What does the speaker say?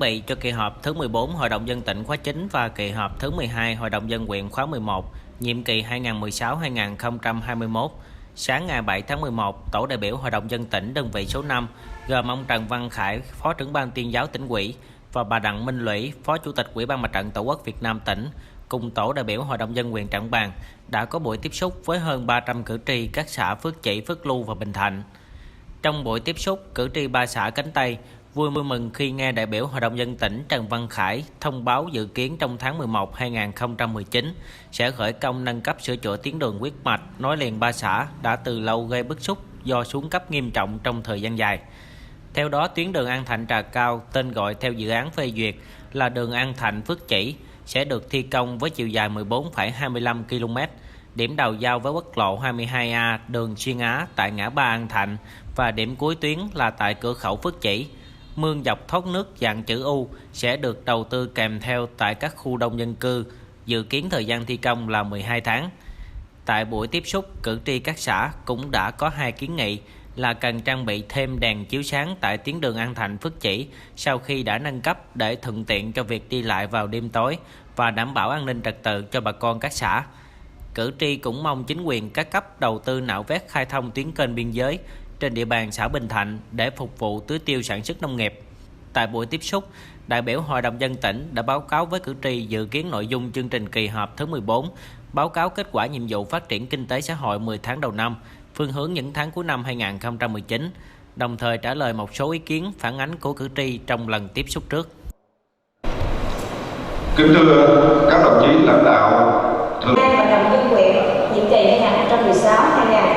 bị cho kỳ họp thứ 14 Hội đồng dân tỉnh khóa 9 và kỳ họp thứ 12 Hội đồng dân huyện khóa 11, nhiệm kỳ 2016-2021, sáng ngày 7 tháng 11, tổ đại biểu Hội đồng dân tỉnh đơn vị số 5, gồm ông Trần Văn Khải, Phó trưởng ban tuyên giáo tỉnh ủy, và bà Đặng Minh Lũy, Phó Chủ tịch Ủy ban Mặt trận Tổ quốc Việt Nam tỉnh, cùng tổ đại biểu Hội đồng dân huyện Trảng Bàng đã có buổi tiếp xúc với hơn 300 cử tri các xã Phước Chỉ, Phước Lưu và Bình Thạnh. Trong buổi tiếp xúc, cử tri ba xã Cánh Tây vui mừng khi nghe đại biểu Hội đồng dân tỉnh Trần Văn Khải thông báo dự kiến trong tháng 11 2019 sẽ khởi công nâng cấp sửa chữa tuyến đường huyết mạch nối liền ba xã đã từ lâu gây bức xúc do xuống cấp nghiêm trọng trong thời gian dài. Theo đó, tuyến đường An Thạnh - Trà Cao, tên gọi theo dự án phê duyệt là đường An Thạnh - Phước Chỉ, sẽ được thi công với chiều dài 14,25 km, điểm đầu giao với quốc lộ 22A đường Xuyên Á tại ngã ba An Thạnh và điểm cuối tuyến là tại cửa khẩu Phước Chỉ. Mương dọc thoát nước dạng chữ U sẽ được đầu tư kèm theo tại các khu đông dân cư, dự kiến thời gian thi công là 12 tháng. Tại buổi tiếp xúc, cử tri các xã cũng đã có hai kiến nghị là cần trang bị thêm đèn chiếu sáng tại tuyến đường An Thạnh - Phước Chỉ sau khi đã nâng cấp để thuận tiện cho việc đi lại vào đêm tối và đảm bảo an ninh trật tự cho bà con các xã. Cử tri cũng mong chính quyền các cấp đầu tư nạo vét khai thông tuyến kênh biên giới trên địa bàn xã Bình Thạnh để phục vụ tưới tiêu sản xuất nông nghiệp. Tại buổi tiếp xúc, đại biểu Hội đồng dân tỉnh đã báo cáo với cử tri dự kiến nội dung chương trình kỳ họp thứ 14, báo cáo kết quả nhiệm vụ phát triển kinh tế xã hội 10 tháng đầu năm, phương hướng những tháng cuối năm 2019, đồng thời trả lời một số ý kiến phản ánh của cử tri trong lần tiếp xúc trước. Kính thưa các đồng chí lãnh đạo, Hội đồng dân huyện nhiệm kỳ 2016-2021